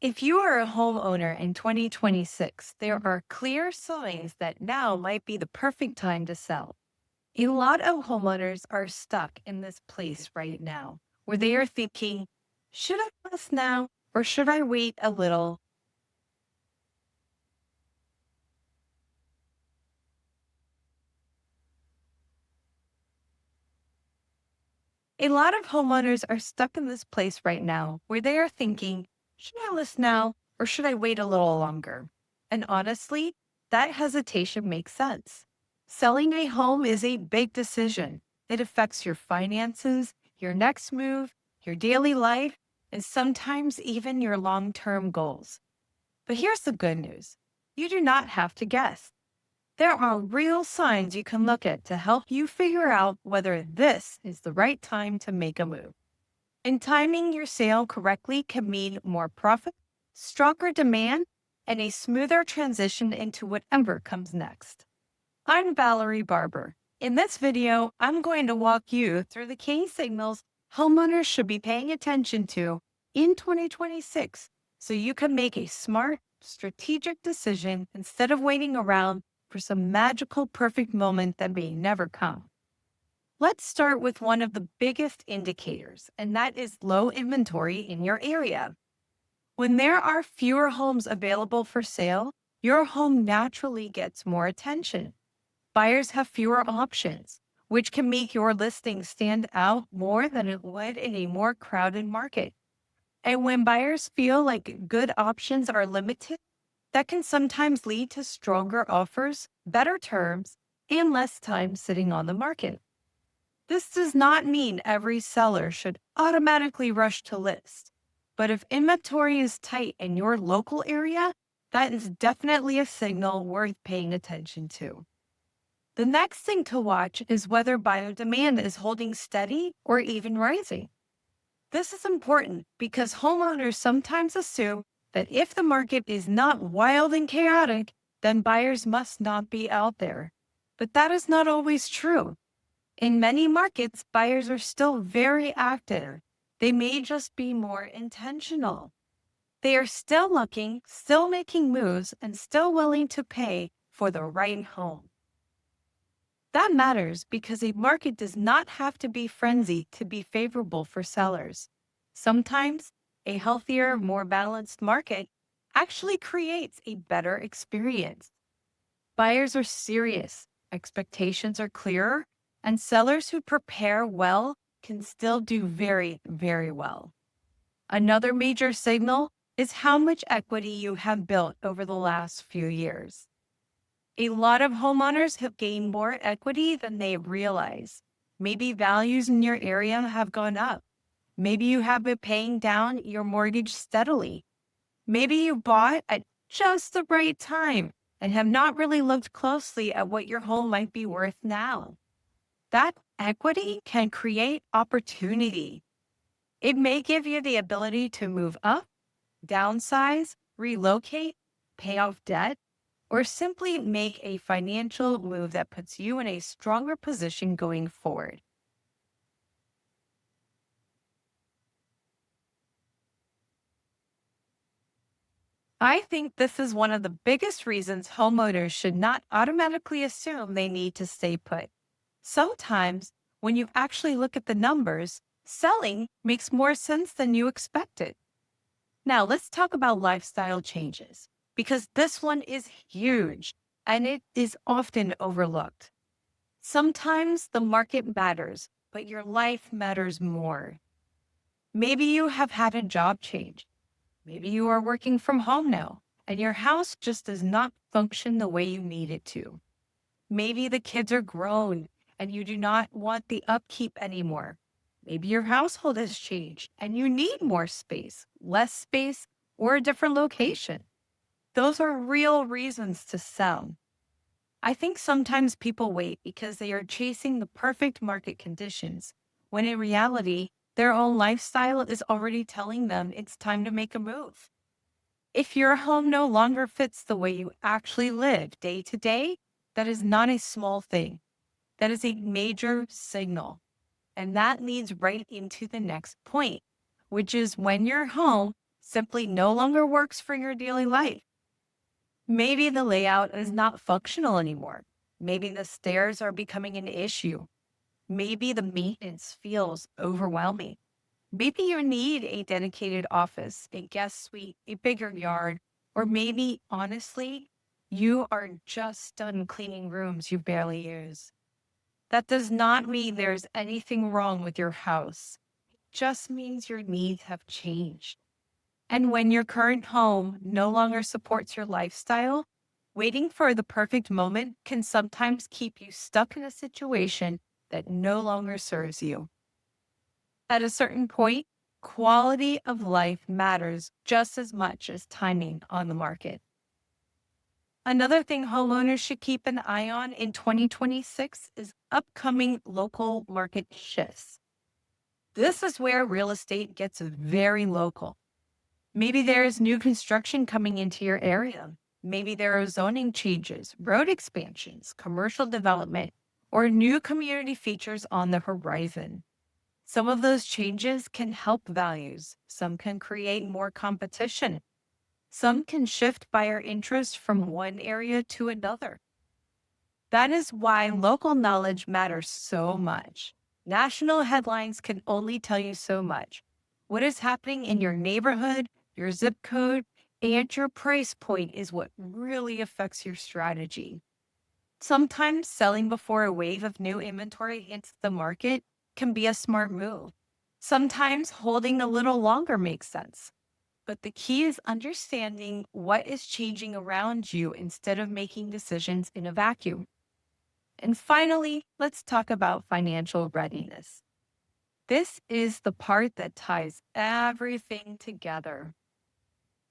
If you are a homeowner in 2026, there are clear signs that now might be the perfect time to sell. A lot of homeowners are stuck in this place right now where they are thinking, should I list now or should I wait a little? A lot of homeowners are stuck in this place right now where they are thinking, should I list now or should I wait a little longer? And honestly, that hesitation makes sense. Selling a home is a big decision. It affects your finances, your next move, your daily life, and sometimes even your long term goals. But here's the good news, you do not have to guess. There are real signs you can look at to help you figure out whether this is the right time to make a move. And timing your sale correctly can mean more profit, stronger demand, and a smoother transition into whatever comes next. I'm Valerie Barber. In this video, I'm going to walk you through the key signals homeowners should be paying attention to in 2026 so you can make a smart, strategic decision instead of waiting around for some magical perfect moment that may never come. Let's start with one of the biggest indicators, and that is low inventory in your area. When there are fewer homes available for sale, your home naturally gets more attention. Buyers have fewer options, which can make your listing stand out more than it would in a more crowded market. And when buyers feel like good options are limited, that can sometimes lead to stronger offers, better terms, and less time sitting on the market. This does not mean every seller should automatically rush to list. But if inventory is tight in your local area, that is definitely a signal worth paying attention to. The next thing to watch is whether buyer demand is holding steady or even rising. This is important because homeowners sometimes assume that if the market is not wild and chaotic, then buyers must not be out there. But that is not always true. In many markets, buyers are still very active. They may just be more intentional. They are still looking, still making moves, and still willing to pay for the right home. That matters because a market does not have to be frenzied to be favorable for sellers. Sometimes a healthier, more balanced market actually creates a better experience. Buyers are serious, expectations are clearer, and sellers who prepare well can still do very, very well. Another major signal is how much equity you have built over the last few years. A lot of homeowners have gained more equity than they realize. Maybe values in your area have gone up. Maybe you have been paying down your mortgage steadily. Maybe you bought at just the right time and have not really looked closely at what your home might be worth now. That equity can create opportunity. It may give you the ability to move up, downsize, relocate, pay off debt, or simply make a financial move that puts you in a stronger position going forward. I think this is one of the biggest reasons homeowners should not automatically assume they need to stay put. Sometimes, when you actually look at the numbers, selling makes more sense than you expected. Now, let's talk about lifestyle changes because this one is huge and it is often overlooked. Sometimes the market matters, but your life matters more. Maybe you have had a job change. Maybe you are working from home now and your house just does not function the way you need it to. Maybe the kids are grown and you do not want the upkeep anymore. Maybe your household has changed and you need more space, less space, or a different location. Those are real reasons to sell. I think sometimes people wait because they are chasing the perfect market conditions, when in reality, their own lifestyle is already telling them it's time to make a move. If your home no longer fits the way you actually live day to day, that is not a small thing. That is a major signal. And that leads right into the next point, which is when your home simply no longer works for your daily life. Maybe the layout is not functional anymore. Maybe the stairs are becoming an issue. Maybe the maintenance feels overwhelming. Maybe you need a dedicated office, a guest suite, a bigger yard, or maybe, honestly, you are just done cleaning rooms you barely use. That does not mean there's anything wrong with your house. It just means your needs have changed. And when your current home no longer supports your lifestyle, waiting for the perfect moment can sometimes keep you stuck in a situation that no longer serves you. At a certain point, quality of life matters just as much as timing on the market. Another thing homeowners should keep an eye on in 2026 is upcoming local market shifts. This is where real estate gets very local. Maybe there is new construction coming into your area. Maybe there are zoning changes, road expansions, commercial development, or new community features on the horizon. Some of those changes can help values. Some can create more competition. Some can shift buyer interest from one area to another. That is why local knowledge matters so much. National headlines can only tell you so much. What is happening in your neighborhood, your zip code, and your price point is what really affects your strategy. Sometimes selling before a wave of new inventory hits the market can be a smart move. Sometimes holding a little longer makes sense. But the key is understanding what is changing around you instead of making decisions in a vacuum. And finally, let's talk about financial readiness. This is the part that ties everything together.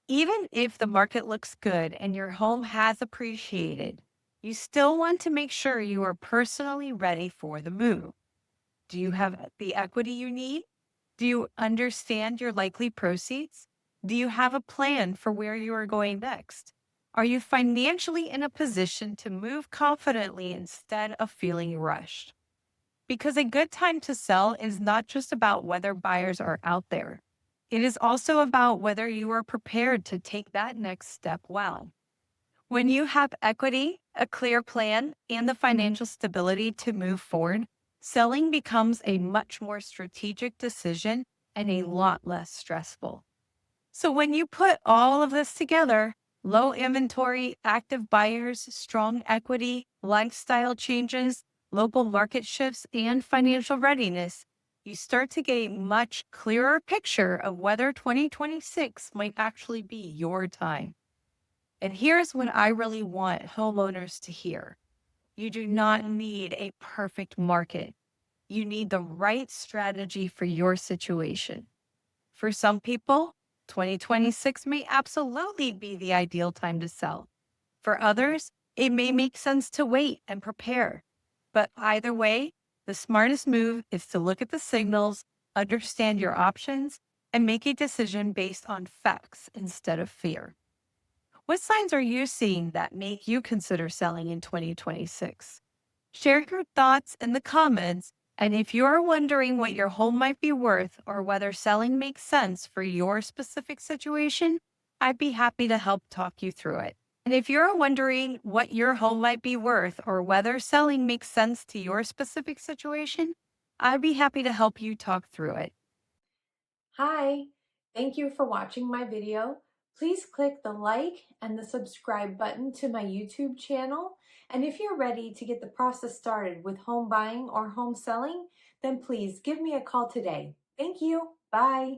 Even if the market looks good and your home has appreciated, you still want to make sure you are personally ready for the move. Do you have the equity you need? Do you understand your likely proceeds? Do you have a plan for where you are going next? Are you financially in a position to move confidently instead of feeling rushed? Because a good time to sell is not just about whether buyers are out there. It is also about whether you are prepared to take that next step well. When you have equity, a clear plan, and the financial stability to move forward, selling becomes a much more strategic decision and a lot less stressful. So when you put all of this together, low inventory, active buyers, strong equity, lifestyle changes, local market shifts, and financial readiness, you start to get a much clearer picture of whether 2026 might actually be your time. And here's what I really want homeowners to hear. You do not need a perfect market. You need the right strategy for your situation. For some people, 2026 may absolutely be the ideal time to sell. For others, it may make sense to wait and prepare. But either way, the smartest move is to look at the signals, understand your options, and make a decision based on facts instead of fear. What signs are you seeing that make you consider selling in 2026? Share your thoughts in the comments. And if you're wondering what your home might be worth or whether selling makes sense for your specific situation, I'd be happy to help talk you through it. And if you're wondering what your home might be worth or whether selling makes sense to your specific situation, I'd be happy to help you talk through it. Hi, thank you for watching my video. Please click the like and the subscribe button to my YouTube channel. And if you're ready to get the process started with home buying or home selling, then please give me a call today. Thank you. Bye.